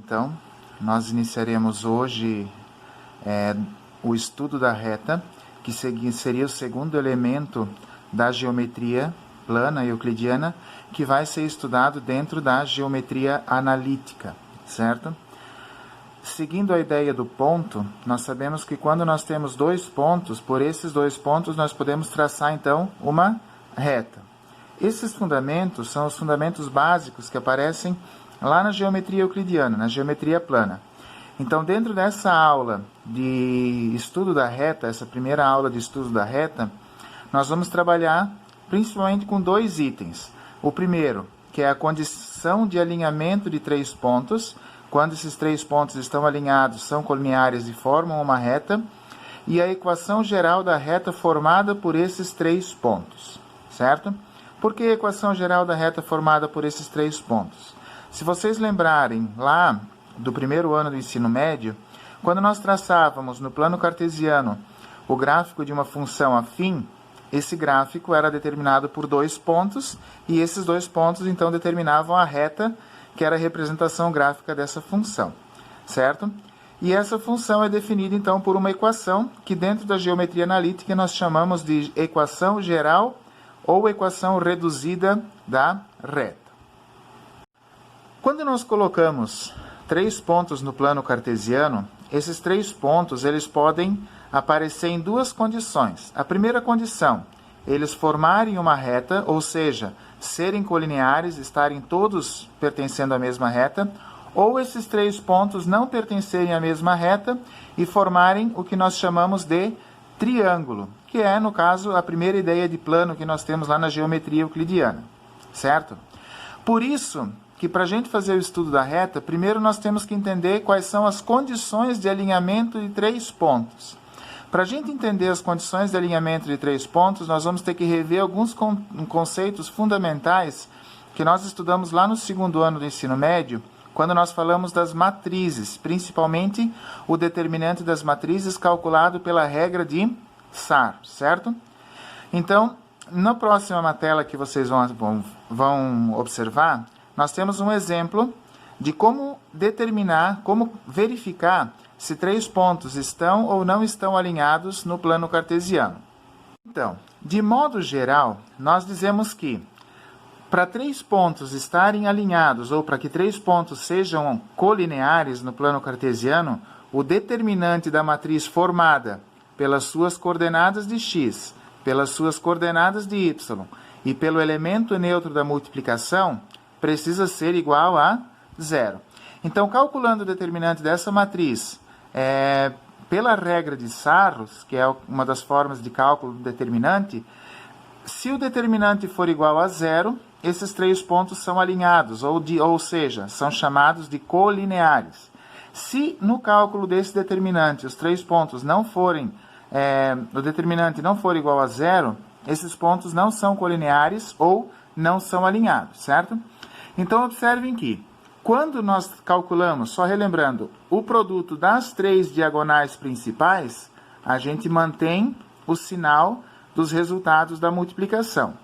então, nós iniciaremos hoje o estudo da reta, que seria o segundo elemento da geometria plana euclidiana, que vai ser estudado dentro da geometria analítica, certo? Seguindo a ideia do ponto, nós sabemos que quando nós temos dois pontos, por esses dois pontos nós podemos traçar então uma reta. Esses fundamentos são os fundamentos básicos que aparecem lá na geometria euclidiana, na geometria plana. Então, dentro dessa aula de estudo da reta, essa primeira aula de estudo da reta, nós vamos trabalhar principalmente com dois itens. O primeiro, que é a condição de alinhamento de três pontos. Quando esses três pontos estão alinhados, são colineares e formam uma reta. E a equação geral da reta formada por esses três pontos, certo? Por que a equação geral da reta formada por esses três pontos? Se vocês lembrarem lá do primeiro ano do ensino médio, quando nós traçávamos no plano cartesiano o gráfico de uma função afim, esse gráfico era determinado por dois pontos, e esses dois pontos então determinavam a reta, que era a representação gráfica dessa função, certo? E essa função é definida então por uma equação, que dentro da geometria analítica nós chamamos de equação geral ou equação reduzida da reta. Quando nós colocamos três pontos no plano cartesiano, esses três pontos eles podem aparecer em duas condições. A primeira condição, eles formarem uma reta, ou seja, serem colineares, estarem todos pertencendo à mesma reta, ou esses três pontos não pertencerem à mesma reta e formarem o que nós chamamos de triângulo, que é, no caso, a primeira ideia de plano que nós temos lá na geometria euclidiana, certo? Por isso que para a gente fazer o estudo da reta, primeiro nós temos que entender quais são as condições de alinhamento de três pontos. Para a gente entender as condições de alinhamento de três pontos, nós vamos ter que rever alguns conceitos fundamentais que nós estudamos lá no segundo ano do ensino médio, quando nós falamos das matrizes, principalmente o determinante das matrizes calculado pela regra de SAR, certo? Então, na próxima matéria que vocês vão observar, nós temos um exemplo de como determinar, como verificar se três pontos estão ou não estão alinhados no plano cartesiano. Então, de modo geral, nós dizemos que para três pontos estarem alinhados ou para que três pontos sejam colineares no plano cartesiano, o determinante da matriz formada pelas suas coordenadas de x, pelas suas coordenadas de y e pelo elemento neutro da multiplicação precisa ser igual a zero. Então, calculando o determinante dessa matriz pela regra de Sarros, que é uma das formas de cálculo do determinante, se o determinante for igual a zero, esses três pontos são alinhados, ou seja, são chamados de colineares. Se no cálculo desse determinante os três pontos não forem, o determinante não for igual a zero, esses pontos não são colineares ou não são alinhados, certo? Então, observem que, quando nós calculamos, só relembrando, o produto das três diagonais principais, a gente mantém o sinal dos resultados da multiplicação.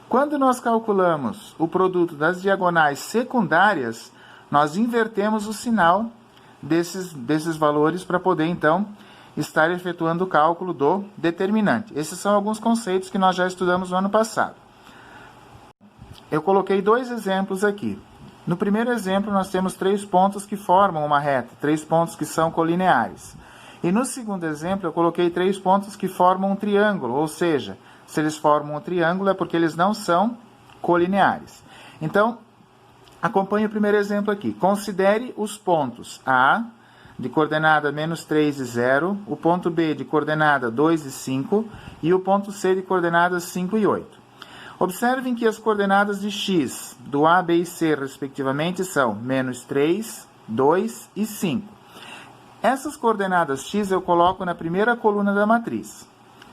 Quando nós calculamos o produto das diagonais secundárias, nós invertemos o sinal desses valores para poder, então, estar efetuando o cálculo do determinante. Esses são alguns conceitos que nós já estudamos no ano passado. Eu coloquei dois exemplos aqui. No primeiro exemplo, nós temos três pontos que formam uma reta, três pontos que são colineares. E no segundo exemplo, eu coloquei três pontos que formam um triângulo, ou seja, se eles formam um triângulo é porque eles não são colineares. Então, acompanhe o primeiro exemplo aqui. Considere os pontos A, de coordenada menos 3 e 0, o ponto B de coordenada 2 e 5 e o ponto C de coordenadas 5 e 8. Observem que as coordenadas de x do A, B e C, respectivamente, são menos 3, 2 e 5. Essas coordenadas x eu coloco na primeira coluna da matriz.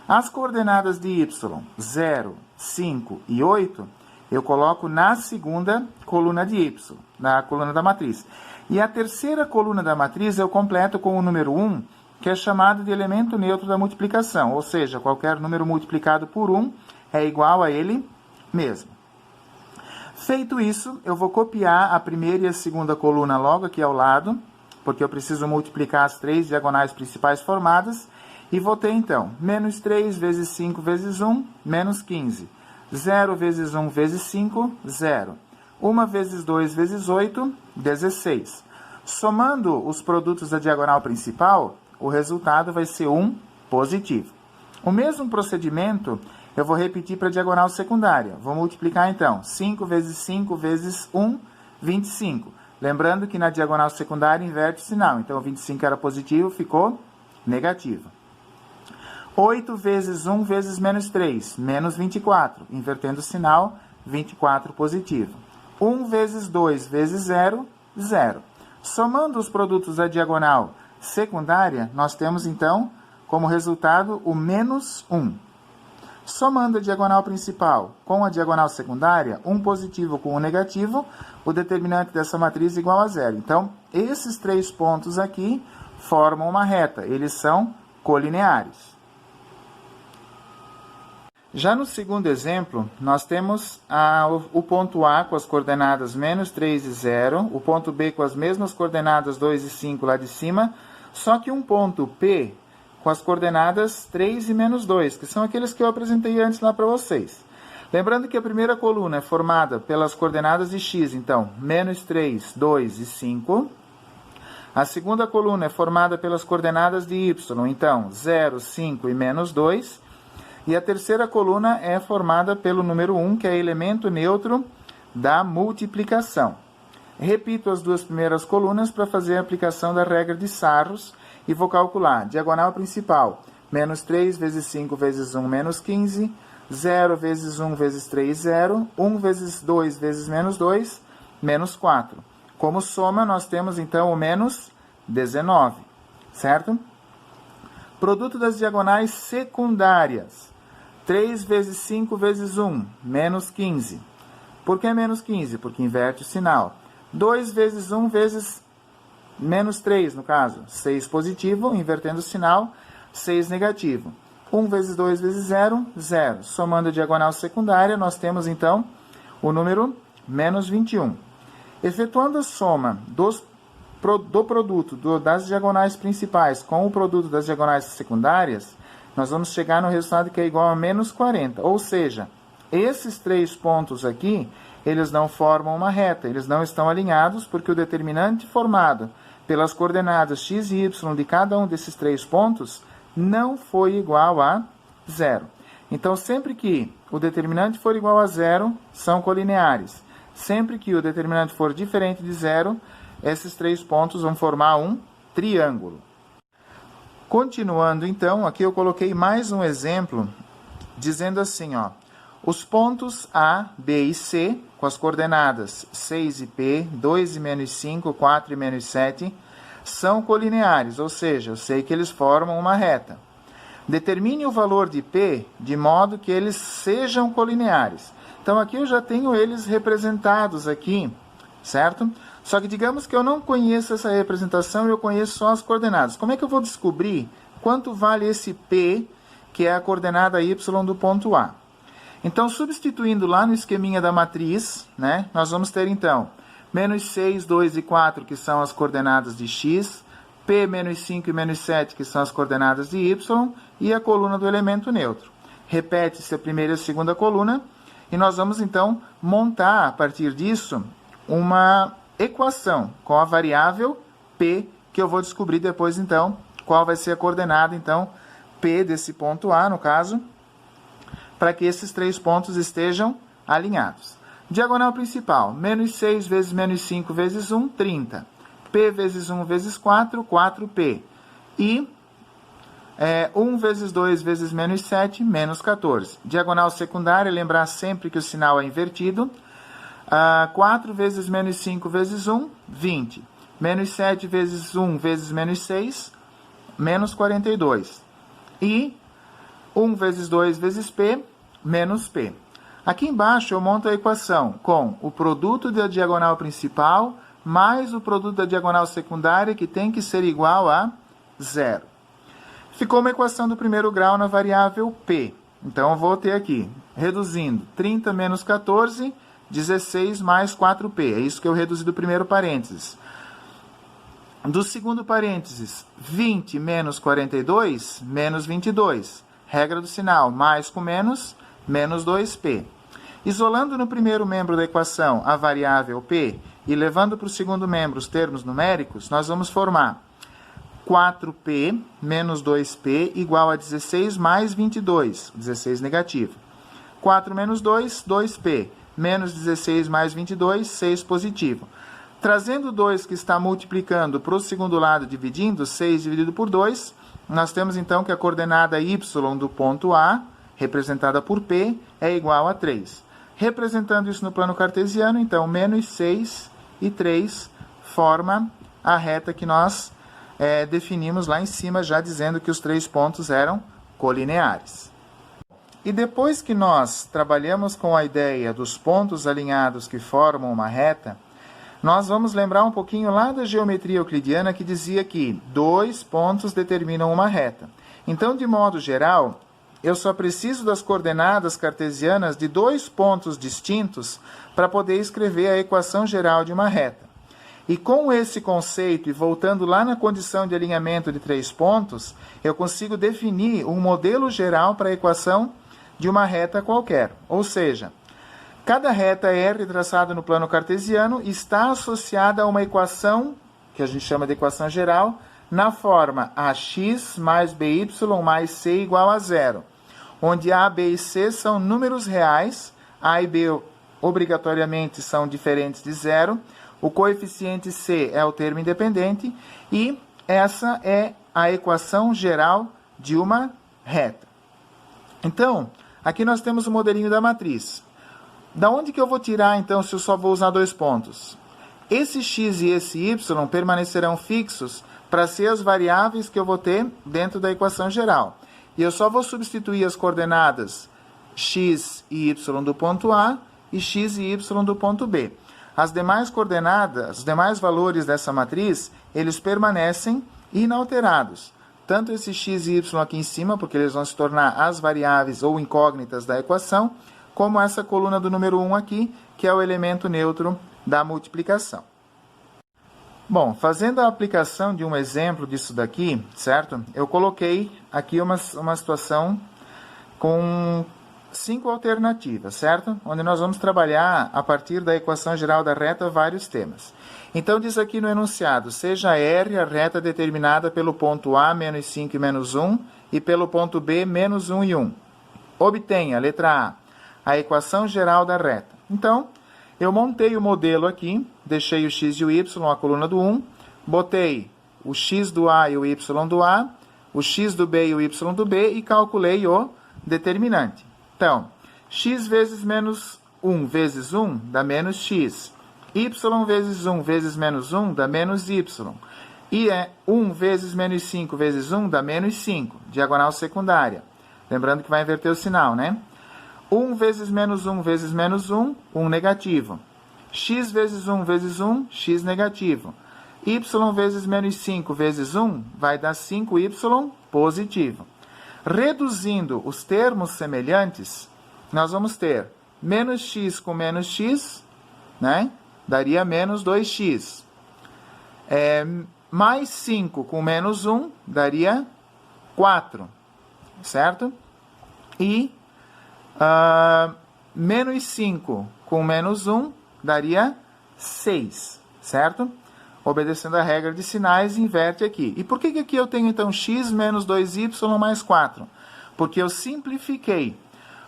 As coordenadas de y, 0, 5 e 8, eu coloco na segunda coluna de y, na coluna da matriz. E a terceira coluna da matriz eu completo com o número 1, que é chamado de elemento neutro da multiplicação, ou seja, qualquer número multiplicado por 1 é igual a ele mesmo. Feito isso, eu vou copiar a primeira e a segunda coluna logo aqui ao lado, porque eu preciso multiplicar as 3 diagonais principais formadas, e vou ter, então, menos 3 vezes 5 vezes 1, menos 15. 0 vezes 1 vezes 5, 0. 1 vezes 2 vezes 8, 16. Somando os produtos da diagonal principal, o resultado vai ser 1 positivo. O mesmo procedimento eu vou repetir para a diagonal secundária. Vou multiplicar, então, 5 vezes 5 vezes 1, 25. Lembrando que na diagonal secundária inverte o sinal. Então, 25 era positivo, ficou negativo. 8 vezes 1 vezes menos 3, menos 24. Invertendo o sinal, 24 positivo. 1 vezes 2 vezes 0, 0. Somando os produtos da diagonal secundária, nós temos, então, como resultado, o menos 1. Somando a diagonal principal com a diagonal secundária, um positivo com um negativo, o determinante dessa matriz é igual a 0. Então, esses 3 pontos aqui formam uma reta. Eles são colineares. Já no segundo exemplo, nós temos o ponto A com as coordenadas menos 3 e 0, o ponto B com as mesmas coordenadas 2 e 5 lá de cima, só que um ponto P com as coordenadas 3 e menos 2, que são aqueles que eu apresentei antes lá para vocês. Lembrando que a primeira coluna é formada pelas coordenadas de x, então, menos 3, 2 e 5. A segunda coluna é formada pelas coordenadas de y, então, 0, 5 e menos 2. E a terceira coluna é formada pelo número 1, que é elemento neutro da multiplicação. Repito as duas primeiras colunas para fazer a aplicação da regra de Sarros e vou calcular. Diagonal principal, menos 3 vezes 5 vezes 1, menos 15. 0 vezes 1 vezes 3, 0. 1 vezes 2 vezes menos 2, menos 4. Como soma, nós temos, então, o menos 19, certo? Produto das diagonais secundárias. 3 vezes 5 vezes 1, menos 15. Por que menos 15? Porque inverte o sinal. 2 vezes 1 vezes menos 3, no caso. 6 positivo, invertendo o sinal, 6 negativo. 1 vezes 2 vezes 0, 0. Somando a diagonal secundária, nós temos, então, o número menos 21. Efetuando a soma do produto das diagonais principais com o produto das diagonais secundárias, nós vamos chegar no resultado que é igual a menos 40. Ou seja, esses 3 pontos aqui, eles não formam uma reta, eles não estão alinhados, porque o determinante formado pelas coordenadas x e y de cada um desses 3 pontos não foi igual a 0. Então, sempre que o determinante for igual a 0, são colineares. Sempre que o determinante for diferente de 0, esses 3 pontos vão formar um triângulo. Continuando, então, aqui eu coloquei mais um exemplo, dizendo assim, ó, os pontos A, B e C, com as coordenadas 6 e P, 2 e menos 5, 4 e menos 7, são colineares, ou seja, eu sei que eles formam uma reta. Determine o valor de P de modo que eles sejam colineares. Então, aqui eu já tenho eles representados aqui, certo? Só que digamos que eu não conheço essa representação e eu conheço só as coordenadas. Como é que eu vou descobrir quanto vale esse P, que é a coordenada y do ponto A? Então, substituindo lá no esqueminha da matriz, né, nós vamos ter, então, menos 6, 2 e 4, que são as coordenadas de x, P, menos 5 e menos 7, que são as coordenadas de y, e a coluna do elemento neutro. Repete-se a primeira e a segunda coluna, e nós vamos, então, montar, a partir disso, uma equação com a variável P, que eu vou descobrir depois, então, qual vai ser a coordenada, então, P desse ponto A, no caso, para que esses 3 pontos estejam alinhados. Diagonal principal, menos 6 vezes menos 5 vezes 1, 30. P vezes 1 vezes 4, 4P. E 1 vezes 2 vezes menos 7, menos 14. Diagonal secundária, lembrar sempre que o sinal é invertido. 4 vezes menos 5 vezes 1, 20. Menos 7 vezes 1 vezes menos 6, menos 42. E 1 vezes 2 vezes P, menos P. Aqui embaixo eu monto a equação com o produto da diagonal principal mais o produto da diagonal secundária, que tem que ser igual a 0. Ficou uma equação do primeiro grau na variável P. Então, eu vou ter aqui, reduzindo, 30 menos 14, 16 mais 4p. É isso que eu reduzi do primeiro parênteses. Do segundo parênteses, 20 menos 42, menos 22. Regra do sinal, mais com menos, menos 2p. Isolando no primeiro membro da equação a variável p e levando para o segundo membro os termos numéricos, nós vamos formar 4p menos 2p igual a 16 mais 22, 16 negativo. 4 menos 2, 2p, menos 16 mais 22, 6 positivo. Trazendo o 2 que está multiplicando para o segundo lado, dividindo, 6 dividido por 2, nós temos então que a coordenada y do ponto A, representada por P, é igual a 3. Representando isso no plano cartesiano, então, menos 6 e 3 forma a reta que nós definimos lá em cima, já dizendo que os 3 pontos eram colineares. E depois que nós trabalhamos com a ideia dos pontos alinhados que formam uma reta, nós vamos lembrar um pouquinho lá da geometria euclidiana que dizia que 2 pontos determinam uma reta. Então, de modo geral, eu só preciso das coordenadas cartesianas de 2 pontos distintos para poder escrever a equação geral de uma reta. E com esse conceito, e voltando lá na condição de alinhamento de 3 pontos, eu consigo definir um modelo geral para a equação de uma reta qualquer. Ou seja, cada reta R traçada no plano cartesiano está associada a uma equação, que a gente chama de equação geral, na forma ax mais by mais c igual a 0, onde a, b e c são números reais, a e b obrigatoriamente são diferentes de 0, o coeficiente c é o termo independente, e essa é a equação geral de uma reta. Então, aqui nós temos o modelinho da matriz. Da onde que eu vou tirar, então, se eu só vou usar 2 pontos? Esse x e esse y permanecerão fixos para ser as variáveis que eu vou ter dentro da equação geral. E eu só vou substituir as coordenadas x e y do ponto A e x e y do ponto B. As demais coordenadas, os demais valores dessa matriz, eles permanecem inalterados. Tanto esse x e y aqui em cima, porque eles vão se tornar as variáveis ou incógnitas da equação, como essa coluna do número 1 aqui, que é o elemento neutro da multiplicação. Bom, fazendo a aplicação de um exemplo disso daqui, certo? Eu coloquei aqui uma situação com 5 alternativas, certo? Onde nós vamos trabalhar, a partir da equação geral da reta, vários temas. Então, diz aqui no enunciado, seja R a reta determinada pelo ponto A, menos 5 e menos 1, e pelo ponto B, menos 1 e 1. Obtenha, letra A equação geral da reta. Então, eu montei o modelo aqui, deixei o x e o y, a coluna do 1, botei o x do A e o y do A, o x do B e o y do B e calculei o determinante. Então, x vezes menos 1 vezes 1 dá menos x. Y vezes 1 vezes menos 1 dá menos y. E 1 vezes menos 5 vezes 1 dá menos 5, diagonal secundária. Lembrando que vai inverter o sinal, né? 1 vezes menos 1 vezes menos 1, 1 negativo. X vezes 1 vezes 1, x negativo. Y vezes menos 5 vezes 1 vai dar 5y positivo. Reduzindo os termos semelhantes, nós vamos ter menos x com menos x, né? Daria menos 2x. Mais 5 com menos 1 daria 4, certo? E menos 5 com menos 1 daria 6, certo? Obedecendo a regra de sinais, inverte aqui. E por que aqui eu tenho, então, x menos 2y mais 4? Porque eu simplifiquei.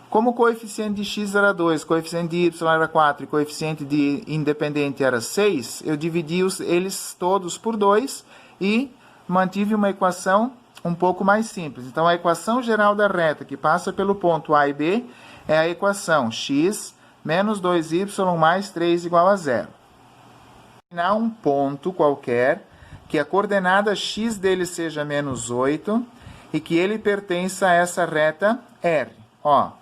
Como o coeficiente de x era 2, coeficiente de y era 4 e coeficiente de independente era 6, eu dividi eles todos por 2 e mantive uma equação um pouco mais simples. Então, a equação geral da reta, que passa pelo ponto A e B, é a equação x menos 2y mais 3 igual a 0. Determinar um ponto qualquer, que a coordenada x dele seja menos 8 e que ele pertença a essa reta R. Ó.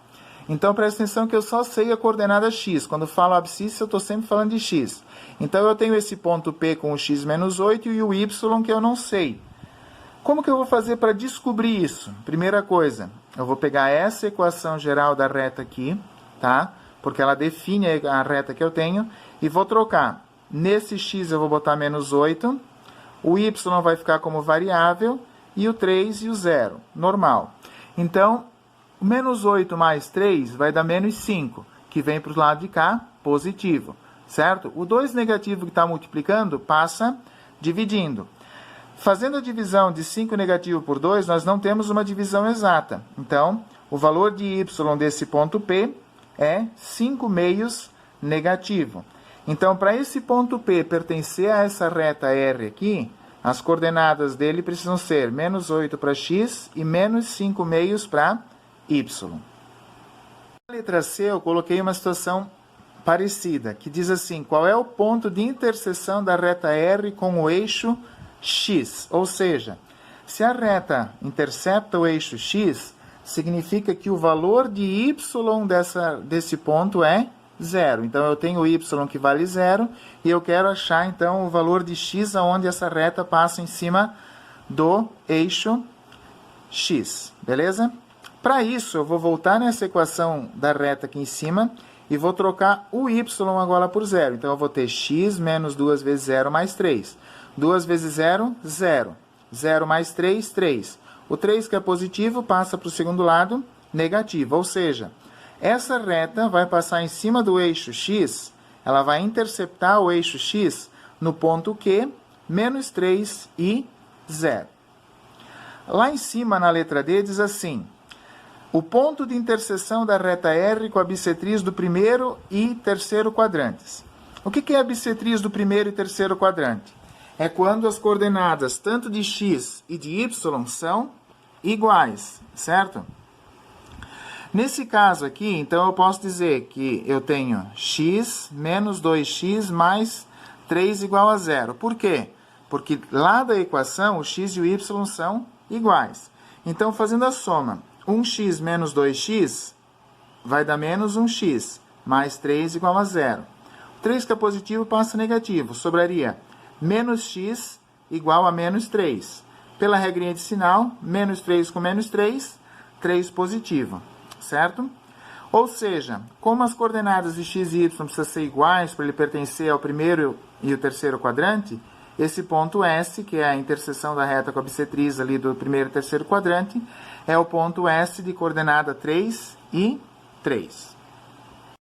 Então, presta atenção que eu só sei a coordenada x. Quando falo abscissa, eu estou sempre falando de x. Então, eu tenho esse ponto P com o x menos 8 e o y que eu não sei. Como que eu vou fazer para descobrir isso? Primeira coisa, eu vou pegar essa equação geral da reta aqui, tá? porque ela define a reta que eu tenho, e vou trocar. Nesse x eu vou botar menos 8, o y vai ficar como variável, e o 3 e o 0, normal. Então, menos 8 mais 3 vai dar menos 5, que vem para o lado de cá, positivo, certo? O 2 negativo que está multiplicando passa dividindo. Fazendo a divisão de 5 negativo por 2, nós não temos uma divisão exata. Então, o valor de y desse ponto P é 5 meios negativo. Então, para esse ponto P pertencer a essa reta R aqui, as coordenadas dele precisam ser menos 8 para x e menos 5 meios para y. Na letra C, eu coloquei uma situação parecida, que diz assim, qual é o ponto de interseção da reta R com o eixo x? Ou seja, se a reta intercepta o eixo x, significa que o valor de y desse ponto é 0. Então, eu tenho o y que vale 0 e eu quero achar, então, o valor de x onde essa reta passa em cima do eixo x. Beleza? Para isso, eu vou voltar nessa equação da reta aqui em cima e vou trocar o y agora por 0. Então, eu vou ter x menos 2 vezes 0 mais 3. 2 vezes 0, 0. 0 mais 3, 3. O 3, que é positivo, passa para o segundo lado, negativo. Ou seja, essa reta vai passar em cima do eixo x, ela vai interceptar o eixo x no ponto Q, menos 3 e 0. Lá em cima, na letra D, diz assim, o ponto de interseção da reta R com a bissetriz do primeiro e terceiro quadrantes. O que é a bissetriz do primeiro e terceiro quadrante? É quando as coordenadas tanto de x e de y são iguais, certo? Nesse caso aqui, então, eu posso dizer que eu tenho x menos 2x mais 3 igual a 0. Por quê? Porque lá da equação, o x e o y são iguais. Então, fazendo a soma, 1x menos 2x vai dar menos 1x, mais 3 igual a 0. 3 que é positivo passa negativo, sobraria menos x igual a menos 3. Pela regrinha de sinal, menos 3 com menos 3, 3 positivo. Certo? Ou seja, como as coordenadas de x e y precisam ser iguais para ele pertencer ao primeiro e o terceiro quadrante, esse ponto S, que é a interseção da reta com a bissetriz ali do primeiro e terceiro quadrante, é o ponto S de coordenada 3 e 3.